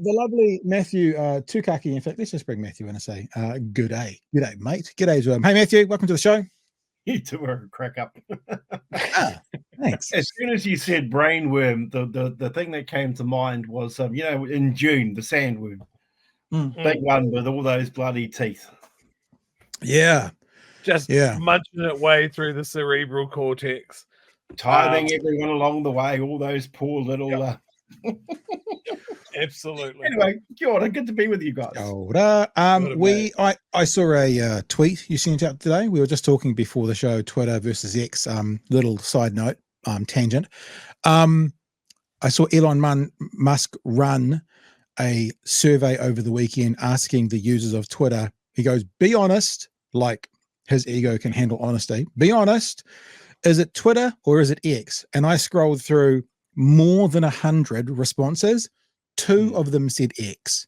the lovely Matthew Tukaki. In fact, let's just bring Matthew in and say, good day, mate. Good day, hey, Matthew, welcome to the show. You two are a crack up. Thanks. As soon as you said brainworm, the thing that came to mind was, in June, the sandworm. Big one with all those bloody teeth. Yeah. Just munching it way through the cerebral cortex. Timing everyone along the way, all those poor little... Absolutely. Anyway, kia ora, good to be with you guys. Ora. I saw a tweet you sent out today. We were just talking before the show, Twitter versus X, little side note, tangent. I saw Elon Musk run a survey over the weekend asking the users of Twitter, he goes, be honest, like his ego can handle honesty. Be honest, is it Twitter or is it X? And I scrolled through more than 100 responses. 2 of them said X.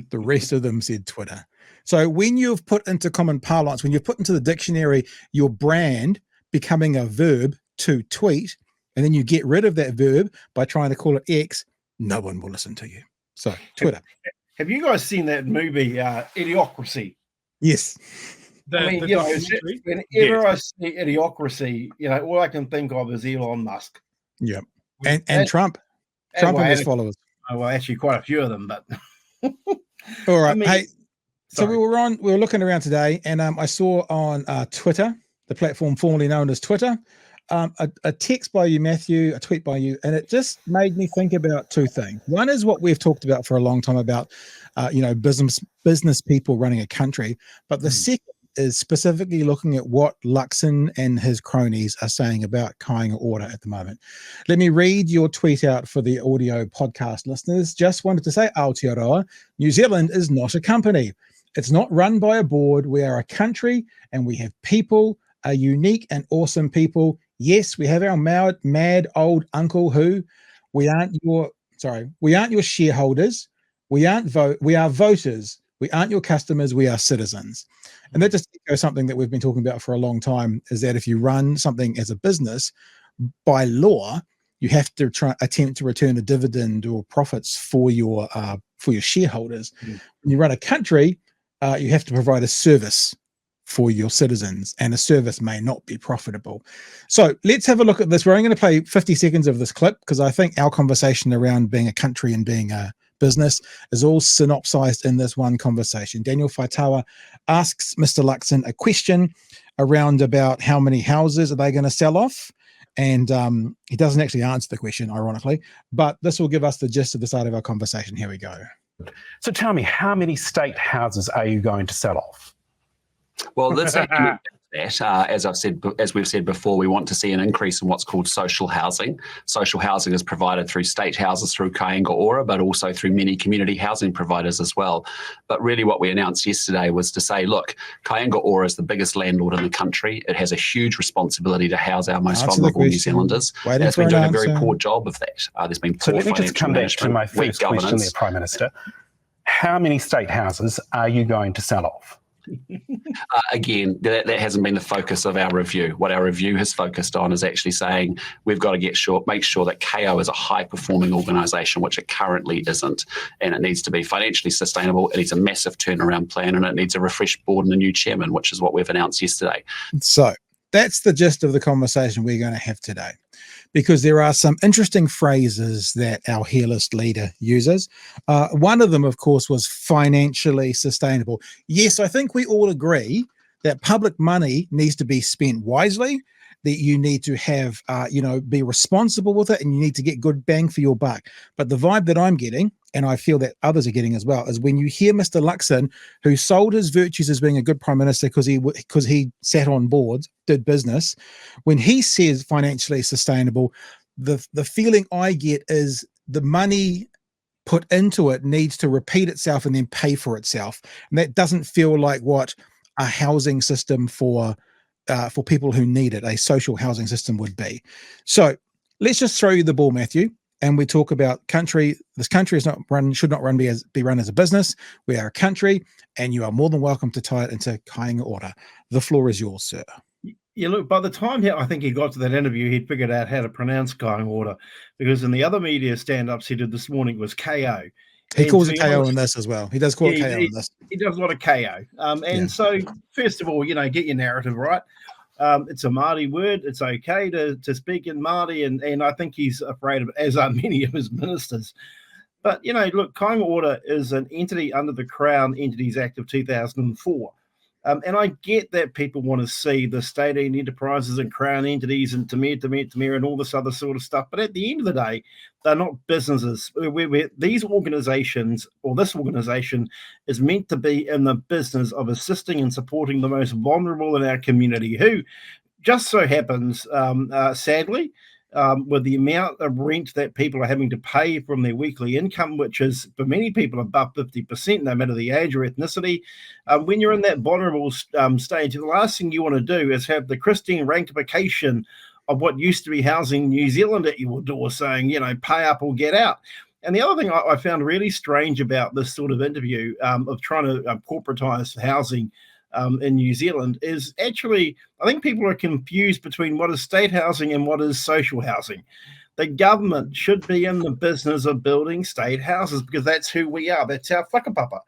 The rest of them said Twitter. So when you've put into common parlance, when you've put into the dictionary your brand becoming a verb to tweet, and then you get rid of that verb by trying to call it X, no one will listen to you. So Twitter. Have you guys seen that movie, Idiocracy? Yes. Whenever I see Idiocracy, all I can think of is Elon Musk. Yeah. And Trump. Trump and his followers. Oh, well, actually quite a few of them, but all right. Hey, so we were looking around today, and I saw on Twitter, the platform formerly known as Twitter, a text by you, Matthew, a tweet by you, and it just made me think about 2 things. One is what we've talked about for a long time about business people running a country, but the second is specifically looking at what Luxon and his cronies are saying about Kainga Ora at the moment. Let me read your tweet out for the audio podcast listeners. Just wanted to say, Aotearoa, New Zealand is not a company. It's not run by a board. We are a country and we have people, a unique and awesome people. Yes, we have our mad old uncle who we aren't your shareholders. We are voters. We aren't your customers. We are citizens. And that just echoes something that we've been talking about for a long time, is that if you run something as a business, by law, you have to attempt to return a dividend or profits for your shareholders. When you run a country, you have to provide a service for your citizens, and a service may not be profitable. So let's have a look at this. We're only going to play 50 seconds of this clip because I think our conversation around being a country and being a business is all synopsized in this one conversation. Daniel Faitawa asks Mr. Luxon a question around about how many houses are they going to sell off, and he doesn't actually answer the question, ironically, but this will give us the gist of the side of our conversation. Here we go. So tell me, how many state houses are you going to sell off? Well, let's actually that. As we've said before, we want to see an increase in what's called social housing. Social housing is provided through state houses through Kainga Ora, but also through many community housing providers as well. But really what we announced yesterday was to say, look, Kainga Ora is the biggest landlord in the country. It has a huge responsibility to house our most vulnerable New Zealanders. And it's been doing a very poor job of that. There's been poor let me just come back to my first question there, Prime Minister. How many state houses are you going to sell off? Again, that hasn't been the focus of our review. What our review has focused on is actually saying we've got to make sure that KO is a high-performing organisation, which it currently isn't. And it needs to be financially sustainable. It needs a massive turnaround plan, and it needs a refreshed board and a new chairman, which is what we've announced yesterday. So that's the gist of the conversation we're going to have today, because there are some interesting phrases that our Hair List leader uses. One of them, of course, was financially sustainable. Yes, I think we all agree that public money needs to be spent wisely, that you need to have, be responsible with it, and you need to get good bang for your buck. But the vibe that I'm getting, and I feel that others are getting as well, is when you hear Mr. Luxon, who sold his virtues as being a good prime minister because he sat on boards, did business, when he says financially sustainable, the feeling I get is the money put into it needs to repeat itself and then pay for itself. And that doesn't feel like what a housing system for people who need it, a social housing system, would be. So let's just throw you the ball, Matthew, and we talk about country. This country should not be run as a business. We are a country, and you are more than welcome to tie it into Kainga Ora. The floor is yours, sir. Yeah, look, by the time I think he got to that interview, he'd figured out how to pronounce Kainga Ora, because in the other media stand-ups he did this morning was KO. He calls it KO in this as well. He does call it KO in this. He does a lot of KO. So, first of all, get your narrative right. It's a Māori word. It's okay to speak in Māori, and I think he's afraid of it, as are many of his ministers. But, look, Kainga Ora is an entity under the Crown Entities Act of 2004. And I get that people want to see the state-owned enterprises and Crown entities and Tamir and all this other sort of stuff. But at the end of the day, they're not businesses. These organizations, or this organization, is meant to be in the business of assisting and supporting the most vulnerable in our community, who just so happens, sadly, with the amount of rent that people are having to pay from their weekly income, which is for many people above 50%, no matter the age or ethnicity. When you're in that vulnerable stage, the last thing you want to do is have the Christine rankification of what used to be Housing New Zealand at your door saying, pay up or get out. And the other thing I found really strange about this sort of interview of trying to corporatize housing in New Zealand is actually, I think people are confused between what is state housing and what is social housing. The government should be in the business of building state houses because that's who we are. That's our whakapapa.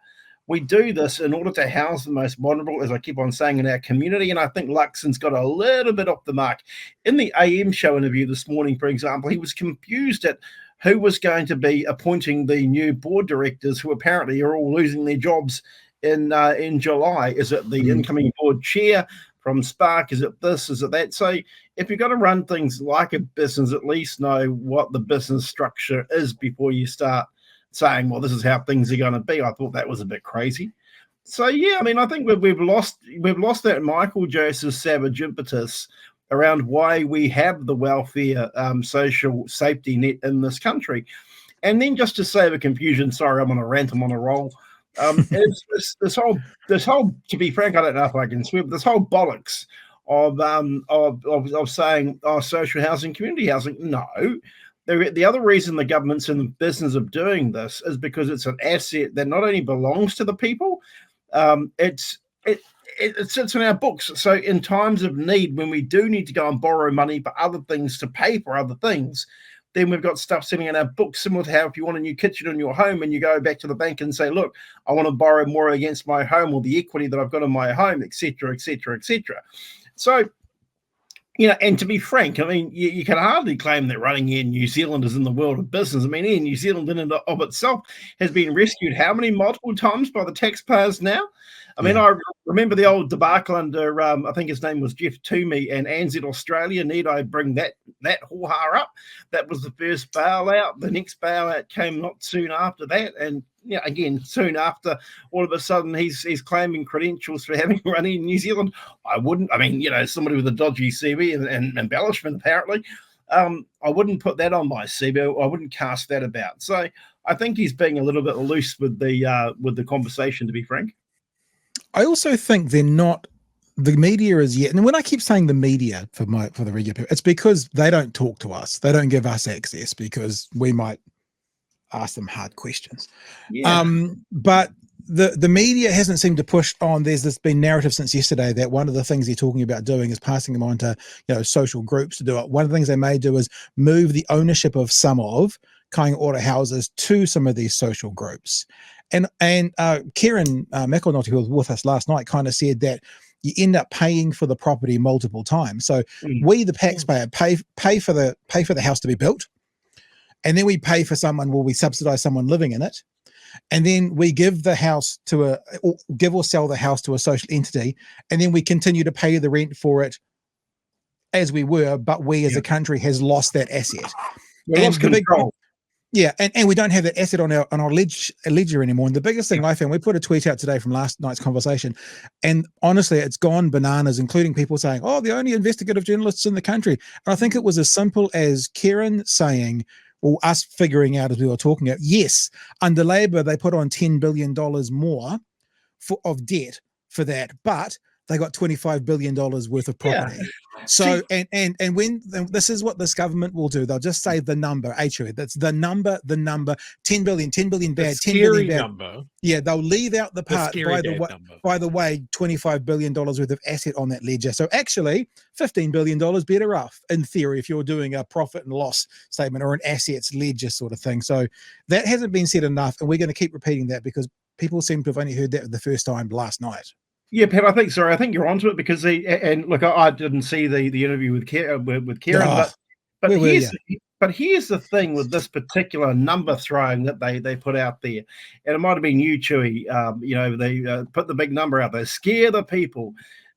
We do this in order to house the most vulnerable, as I keep on saying, in our community. And I think Luxon's got a little bit off the mark. In the AM show interview this morning, for example, he was confused at who was going to be appointing the new board directors who apparently are all losing their jobs in July. Is it the incoming board chair from Spark? Is it this? Is it that? So if you've got to run things like a business, at least know what the business structure is before you start saying, well, this is how things are going to be. I thought that was a bit crazy. So yeah, I think we've lost that Michael Joseph Savage impetus around why we have the welfare social safety net in this country. And then just to save a confusion, sorry, I'm on a rant, I'm on a roll. It's this whole, to be frank, I don't know if I can swear, but this whole bollocks of saying, social housing, community housing. No, the other reason the government's in the business of doing this is because it's an asset that not only belongs to the people, it sits in our books. So in times of need, when we do need to go and borrow money for other things to pay for other things, then we've got stuff sitting in our books, similar to how if you want a new kitchen in your home and you go back to the bank and say, look, I want to borrow more against my home or the equity that I've got in my home, etc., etc., etc. So, and to be frank, you can hardly claim that running Air New Zealand is in the world of business. Air New Zealand in and of itself has been rescued how many multiple times by the taxpayers now? I remember the old debacle under, I think his name was Jeff Toomey and ANZ Australia. Need I bring that hoo-ha up? That was the first bailout. The next bailout came not soon after that. And again, soon after, all of a sudden, he's claiming credentials for having run in New Zealand. I wouldn't. Somebody with a dodgy CV and embellishment, apparently. I wouldn't put that on my CV. I wouldn't cast that about. So I think he's being a little bit loose with the conversation, to be frank. I also think they're not, the media is yet, and when I keep saying the media for the regular people, it's because they don't talk to us. They don't give us access because we might ask them hard questions. Yeah. But the media hasn't seemed to push on. There's this been narrative since yesterday that one of the things they're talking about doing is passing them on to social groups to do it. One of the things they may do is move the ownership of some of Kainga Ora houses to some of these social groups. And Kieran McElnotty, who was with us last night, kind of said that you end up paying for the property multiple times. So we, the taxpayer, pay for the house to be built, and then we pay for someone. Well, we subsidise someone living in it, and then we give the house to give or sell the house to a social entity, and then we continue to pay the rent for it as we were. But we, as a country, has lost that asset. We lost control. Yeah, and we don't have that asset on our ledger anymore. And the biggest thing I found, we put a tweet out today from last night's conversation, and honestly, it's gone bananas, including people saying, "Oh, the only investigative journalists in the country." And I think it was as simple as Kieran saying, or us figuring out as we were talking about, yes, under Labour they put on $10 billion more of debt for that, but they got $25 billion worth of property. So and when this is what this government will do, they'll just say the number, HOE, that's the number, 10 billion bad, 10 billion bad. Number. Yeah, they'll leave out the part, number. by the way, $25 billion worth of asset on that ledger. So actually, $15 billion better off, in theory, if you're doing a profit and loss statement or an assets ledger sort of thing. So that hasn't been said enough, and we're going to keep repeating that because people seem to have only heard that the first time last night. Yeah, Pat, I think you're onto it because look, I didn't see the interview with Karen, but here's the thing with this particular number throwing that they put out there, and it might have been you, Chewy. They put the big number out there, scare the people.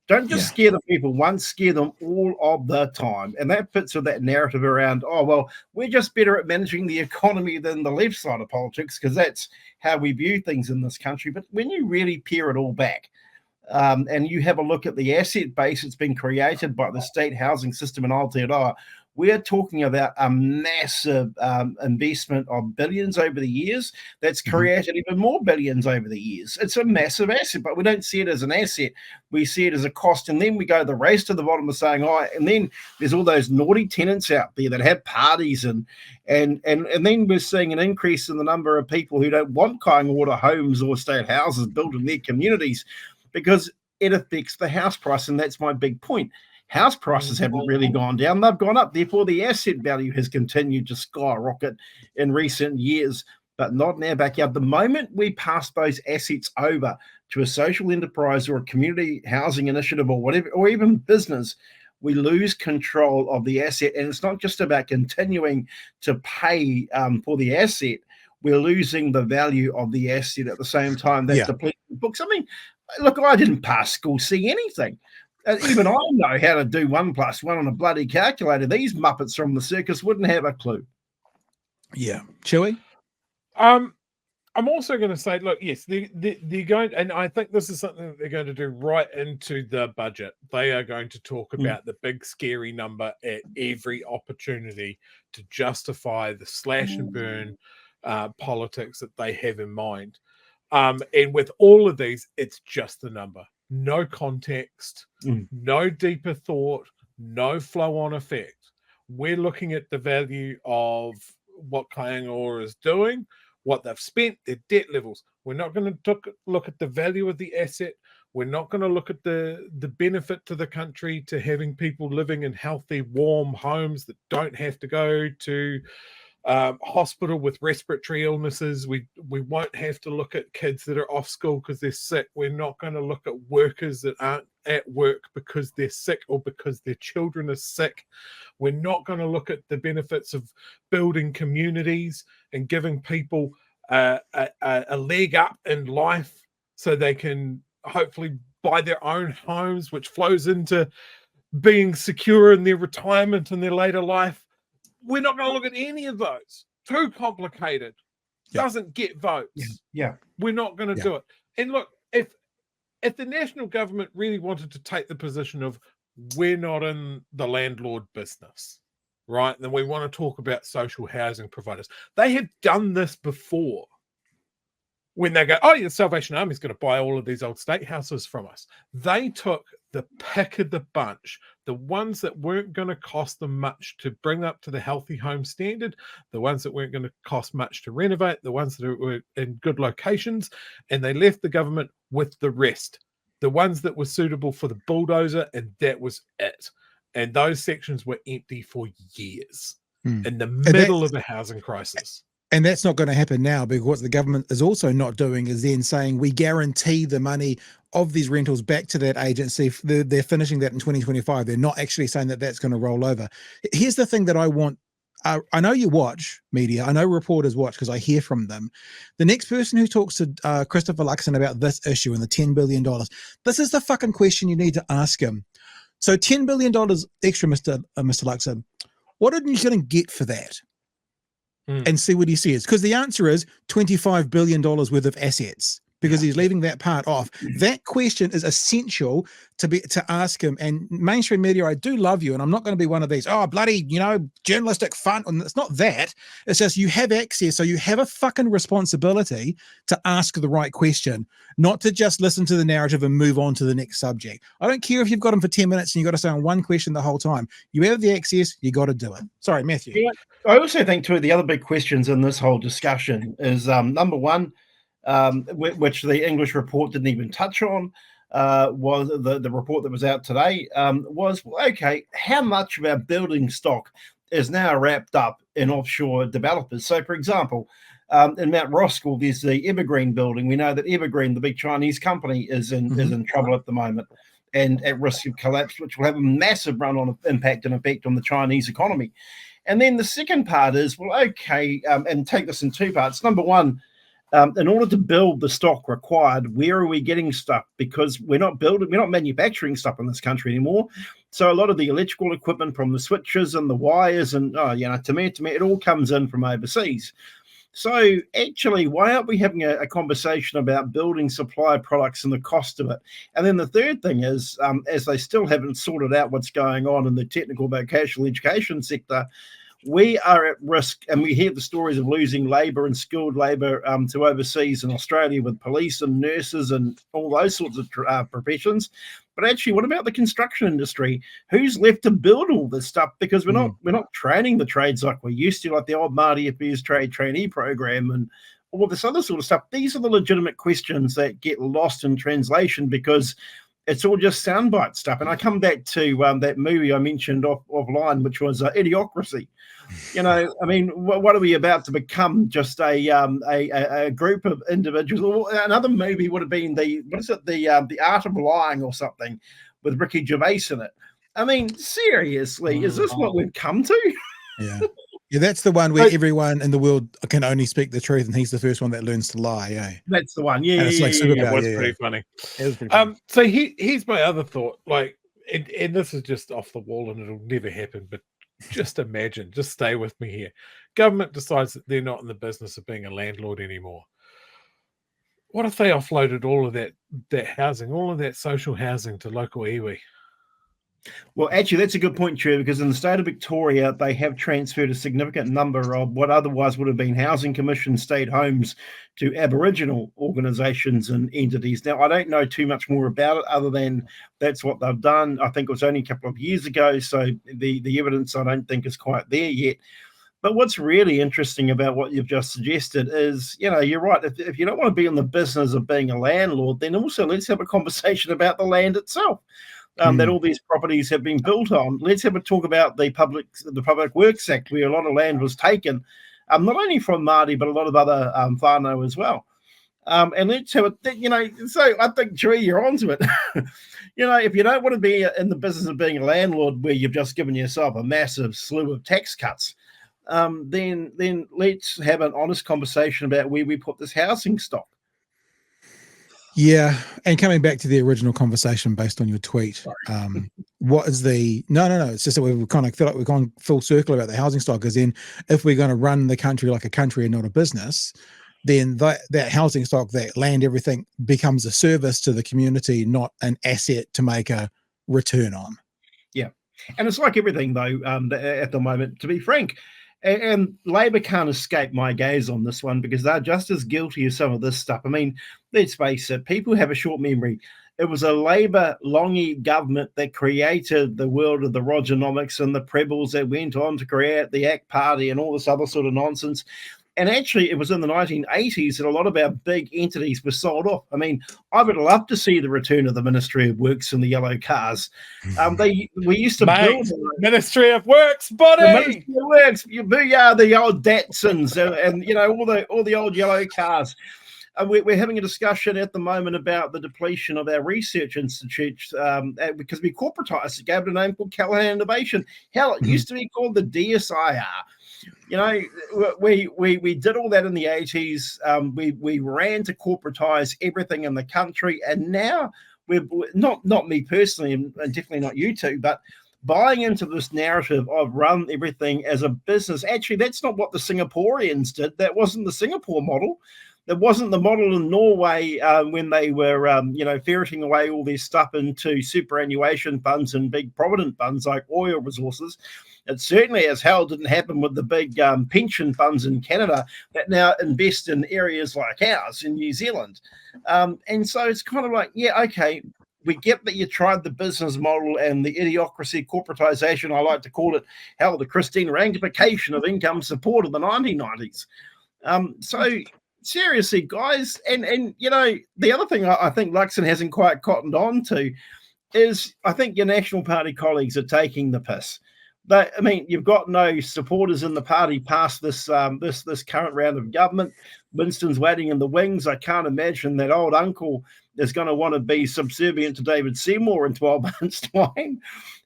Don't just scare the people once, scare them all of the time. And that fits with that narrative around, oh, well, we're just better at managing the economy than the left side of politics because that's how we view things in this country. But when you really pare it all back, and you have a look at the asset base that's been created by the state housing system in Aotearoa, we're talking about a massive investment of billions over the years that's created even more billions over the years. It's a massive asset, but we don't see it as an asset. We see it as a cost. And then we go the race to the bottom of saying, oh, and then there's all those naughty tenants out there that have parties and then we're seeing an increase in the number of people who don't want Kainga Ora homes or state houses built in their communities because it affects the house price. And that's my big point. House prices haven't really gone down. They've gone up. Therefore, the asset value has continued to skyrocket in recent years, but not in our backyard. The moment we pass those assets over to a social enterprise or a community housing initiative or whatever, or even business, we lose control of the asset. And it's not just about continuing to pay for the asset. We're losing the value of the asset at the same time. That's depleting books. I mean, look, I didn't pass school, see anything. Even I know how to do 1 + 1 on a bloody calculator. These Muppets from the circus wouldn't have a clue. Yeah. Chewy? I'm also going to say, look, yes, they're going, and I think this is something that they're going to do right into the budget. They are going to talk about the big scary number at every opportunity to justify the slash and burn politics that they have in mind. And with all of these, it's just the number. No context, no deeper thought, no flow-on effect. We're looking at the value of what Kainga Ora is doing, what they've spent, their debt levels. We're not going to look at the value of the asset. We're not going to look at the benefit to the country to having people living in healthy, warm homes that don't have to go to hospital with respiratory illnesses. We won't have to look at kids that are off school because they're sick. We're not going to look at workers that aren't at work because they're sick or because their children are sick. We're not going to look at the benefits of building communities and giving people a leg up in life so they can hopefully buy their own homes, which flows into being secure in their retirement and their later life. We're not going to look at any of those. Too complicated. Doesn't get votes. Yeah. We're not going to do it. And look, if the national government really wanted to take the position of we're not in the landlord business, right? Then we want to talk about social housing providers. They have done this before. When they go, oh, the Salvation Army is going to buy all of these old state houses from us. They took the pick of the bunch, the ones that weren't going to cost them much to bring up to the healthy home standard, the ones that weren't going to cost much to renovate, the ones that were in good locations, and they left the government with the rest, the ones that were suitable for the bulldozer, and that was it. And those sections were empty for years in the middle of a housing crisis. And that's not going to happen now, because what the government is also not doing is then saying we guarantee the money of these rentals back to that agency. They're finishing that in 2025. They're not actually saying that that's going to roll over. Here's the thing that I want. I know you watch media. I know reporters watch because I hear from them. The next person who talks to Christopher Luxon about this issue and the $10 billion, this is the fucking question you need to ask him. So $10 billion extra, Mr. Luxon, what are you going to get for that? And see what he says. Because the answer is $25 billion worth of assets. because he's leaving that part off. That question is essential to ask him. And mainstream media, I do love you, and I'm not going to be one of these, oh, bloody, journalistic fun. And it's not that. It's just you have access, so you have a fucking responsibility to ask the right question, not to just listen to the narrative and move on to the next subject. I don't care if you've got him for 10 minutes and you've got to stay on one question the whole time. You have the access, you got to do it. Sorry, Matthew. Yeah, I also think, too, the other big questions in this whole discussion is, number one, which the English report didn't even touch on, was the report that was out today, was, okay, how much of our building stock is now wrapped up in offshore developers? So, for example, in Mount Roskill, there's the Evergreen building. We know that Evergreen, the big Chinese company, is in trouble at the moment and at risk of collapse, which will have a massive run-on impact and effect on the Chinese economy. And then the second part is, well, okay, and take this in two parts. Number one, in order to build the stock required, where are we getting stuff? Because we're not manufacturing stuff in this country anymore. So a lot of the electrical equipment, from the switches and the wires and it all comes in from overseas. So actually, why aren't we having a conversation about building supply products and the cost of it? And then the third thing is, as they still haven't sorted out what's going on in the technical vocational education sector, we are at risk, and we hear the stories of losing labour and skilled labour to overseas in Australia with police and nurses and all those sorts of professions. But actually, what about the construction industry? Who's left to build all this stuff? Because we're not training the trades like we used to, like the old Māori Affairs Trade Trainee Program and all this other sort of stuff. These are the legitimate questions that get lost in translation because it's all just soundbite stuff. And I come back to that movie I mentioned offline, which was Idiocracy. What are we about to become? Just a group of individuals. Another movie would have been the Art of Lying or something with Ricky Gervais in it. I mean, seriously, is this what we've come to? Yeah. Yeah, that's the one where everyone in the world can only speak the truth, and he's the first one that learns to lie. Eh? That's the one. Yeah, it was pretty funny. It was pretty funny. So here's my other thought. And this is just off the wall, and it'll never happen. But just imagine, just stay with me here. Government decides that they're not in the business of being a landlord anymore. What if they offloaded all of that housing, all of that social housing to local iwi? Well, actually, that's a good point, Trevor, because in the state of Victoria, they have transferred a significant number of what otherwise would have been housing commission state homes to Aboriginal organisations and entities. Now, I don't know too much more about it other than that's what they've done. I think it was only a couple of years ago, so the evidence I don't think is quite there yet. But what's really interesting about what you've just suggested is, you're right. If you don't want to be in the business of being a landlord, then also let's have a conversation about the land itself. That all these properties have been built on. Let's have a talk about the Public Works Act, where a lot of land was taken, not only from Māori, but a lot of other whānau as well. And let's have so I think, Cherie, you're onto it. If you don't want to be in the business of being a landlord where you've just given yourself a massive slew of tax cuts, then let's have an honest conversation about where we put this housing stock. Yeah, and coming back to the original conversation based on your tweet, what is the no? It's just that we kind of feel like we've gone full circle about the housing stock. Because then, if we're going to run the country like a country and not a business, then that housing stock, that land, everything becomes a service to the community, not an asset to make a return on. Yeah, and it's like everything though. At the moment, to be frank. And Labor can't escape my gaze on this one because they're just as guilty as some of this stuff. I mean, let's face it, people have a short memory. It was a Labor Longy government that created the world of the Rogernomics and the Prebbles that went on to create the ACT Party and all this other sort of nonsense. And actually, it was in the 1980s that a lot of our big entities were sold off. I mean, I would love to see the return of the Ministry of Works and the yellow cars. We used to build Ministry of Works, buddy. The Ministry of Works, the old Datsuns and all the old yellow cars. We're having a discussion at the moment about the depletion of our research institutes because we corporatized it, gave it a name called Callaghan Innovation. Hell, it used to be called the DSIR. We did all that in the 80s. We ran to corporatize everything in the country, and now we're not me personally, and definitely not you two, but buying into this narrative of run everything as a business. Actually, that's not what the Singaporeans did. That wasn't the Singapore model. It wasn't the model in Norway when they were, ferreting away all their stuff into superannuation funds and big provident funds like oil resources. It certainly as hell didn't happen with the big pension funds in Canada that now invest in areas like ours in New Zealand. And so it's kind of like, yeah, okay, we get that you tried the business model and the idiocracy, corporatization, I like to call it, hell, the Christine Rangification of income support of the 1990s. So seriously, guys, and the other thing I think Luxon hasn't quite cottoned on to is I think your National Party colleagues are taking the piss. You've got no supporters in the party past this current round of government. Winston's waiting in the wings. I can't imagine that old uncle is going to want to be subservient to David Seymour in 12 months' time.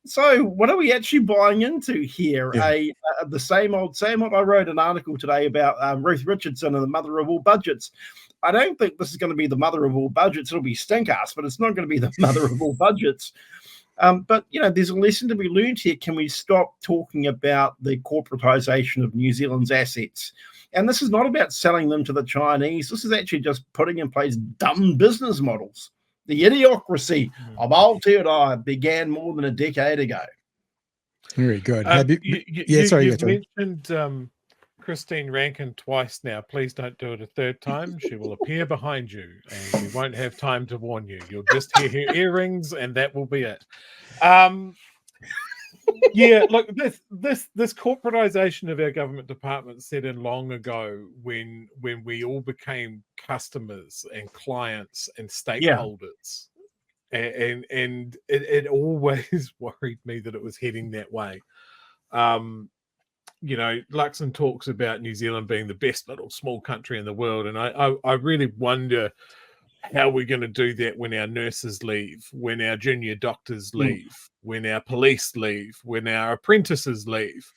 So what are we actually buying into here? Yeah. The same old. I wrote an article today about Ruth Richardson and the mother of all budgets. I don't think this is going to be the mother of all budgets. It'll be stink-ass, but it's not going to be the mother of all budgets. But, there's a lesson to be learned here. Can we stop talking about the corporatization of New Zealand's assets? And this is not about selling them to the Chinese. This is actually just putting in place dumb business models. The idiocracy of Aotearoa began more than a decade ago. Very good. You mentioned Christine Rankin twice now. Please don't do it a third time. She will appear behind you and we won't have time to warn you. You'll just hear her earrings and that will be it. Look, this corporatization of our government departments set in long ago when we all became customers and clients and stakeholders. And it always worried me that it was heading that way. Luxon talks about New Zealand being the best little small country in the world. And I really wonder how we're going to do that when our nurses leave, when our junior doctors leave, when our police leave, when our apprentices leave.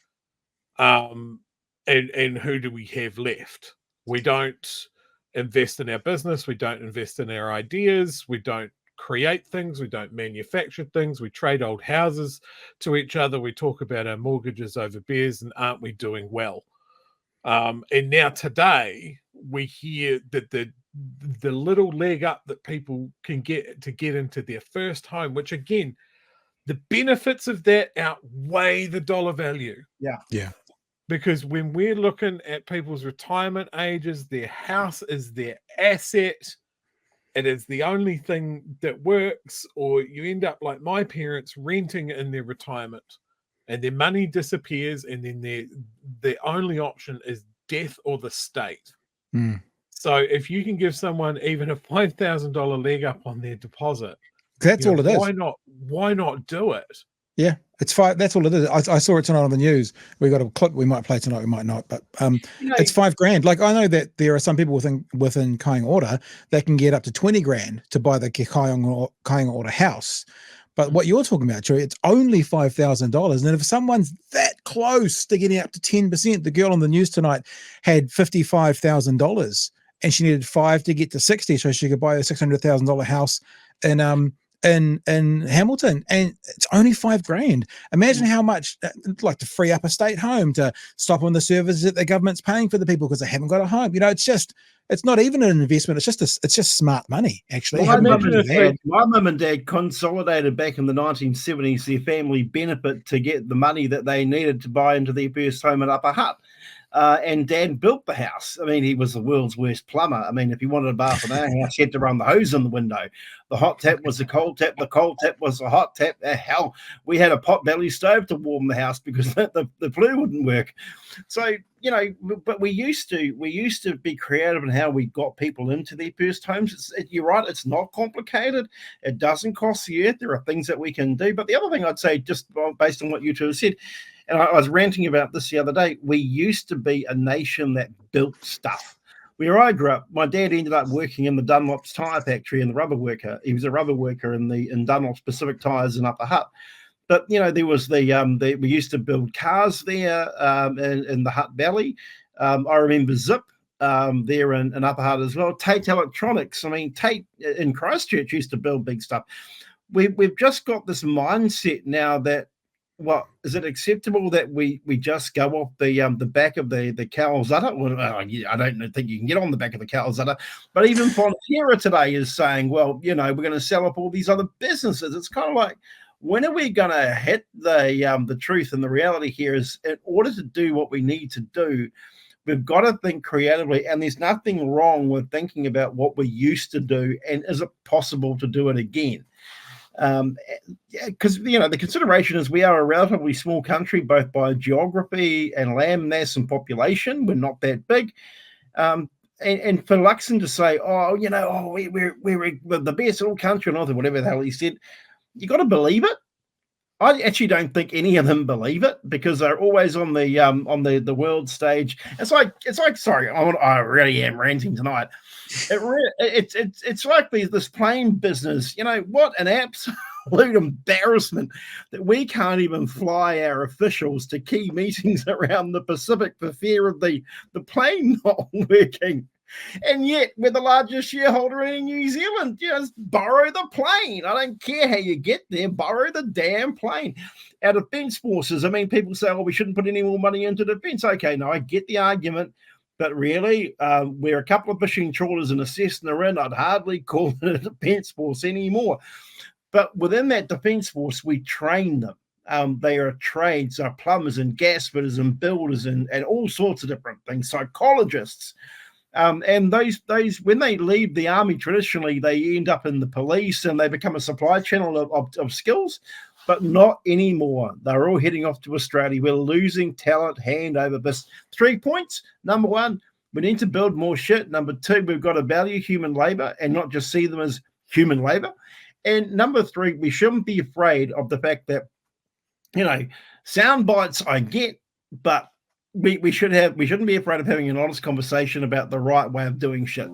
And who do we have left? We don't invest in our business. We don't invest in our ideas. We don't create things. We don't manufacture things. We trade old houses to each other. We talk about our mortgages over beers and aren't we doing well? And now today we hear that the little leg up that people can get to get into their first home, which again, the benefits of that outweigh the dollar value. Yeah. Because when we're looking at people's retirement ages, their house is their asset. It is the only thing that works, or you end up like my parents renting in their retirement and their money disappears and then their only option is death or the state. So if you can give someone even a $5,000 leg up on their deposit, that's all it is. Why not do it? Yeah, it's $5. That's all it is. I saw it tonight on the news. We got a clip. We might play tonight. We might not. But it's $5,000. Like I know that there are some people within Kainga Ora that can get up to $20,000 to buy the Kainga Ora house. But what you're talking about, Joey, it's only $5,000. And if someone's that close to getting up to 10%, the girl on the news tonight had $55,000 and she needed 5 to get to 60, so she could buy a $600,000 house in Hamilton, and it's only $5,000. Imagine how much, like, to free up a state home, to stop on the services that the government's paying for the people because they haven't got a home. It's not even an investment. It's just smart money, actually. My mum and dad consolidated back in the 1970s their family benefit to get the money that they needed to buy into their first home in Upper Hutt. And Dad built the house. I mean, he was the world's worst plumber. I mean, if he wanted a bath in our house, he had to run the hose in the window. The hot tap was the cold tap. The cold tap was the hot tap. Hell, we had a pot belly stove to warm the house because the flue wouldn't work. So, but we used to be creative in how we got people into their first homes. You're right. It's not complicated. It doesn't cost the earth. There are things that we can do. But the other thing I'd say, just based on what you two have said, and I was ranting about this the other day, we used to be a nation that built stuff. Where I grew up, my dad ended up working in the Dunlop's tyre factory and the rubber worker. He was a rubber worker in Dunlop's Pacific Tyres in Upper Hutt. But, there was we used to build cars there in the Hutt Valley. I remember Zip there in Upper Hutt as well. Tate Electronics. I mean, Tate in Christchurch used to build big stuff. We've just got this mindset now that well, is it acceptable that we just go off the back of the Calzutta? Well, I don't think you can get on the back of the Calzutta, but even Fonterra today is saying, well, we're going to sell up all these other businesses. It's kind of like, when are we going to hit the truth? And the reality here is, in order to do what we need to do, we've got to think creatively, and there's nothing wrong with thinking about what we used to do and is it possible to do it again? Because the consideration is we are a relatively small country, both by geography and land mass and population. We're not that big, and for Luxon to say, we're the best little country or whatever the hell he said, you got to believe it. I actually don't think any of them believe it, because they're always on the world stage. It's like sorry, I really am ranting tonight. It's like this plane business. What an absolute embarrassment that we can't even fly our officials to key meetings around the Pacific for fear of the plane not working. And yet we're the largest shareholder in New Zealand. Just borrow the plane. I don't care how you get there. Borrow the damn plane. Our defence forces, people say, we shouldn't put any more money into defence. Okay, no, I get the argument. But really, we're a couple of fishing trawlers and a Cessna in. I'd hardly call it a defence force anymore. But within that defence force, we train them. They are trades, are plumbers and gas fitters and builders and all sorts of different things, psychologists. And those when they leave the army, traditionally they end up in the police and they become a supply channel of skills, but not anymore. They're all heading off to Australia. We're losing talent hand over fist. 3 points. Number one, we need to build more shit. Number two, we've got to value human labor and not just see them as human labor. And number three, we shouldn't be afraid of the fact that, sound bites I get, but we shouldn't be afraid of having an honest conversation about the right way of doing shit.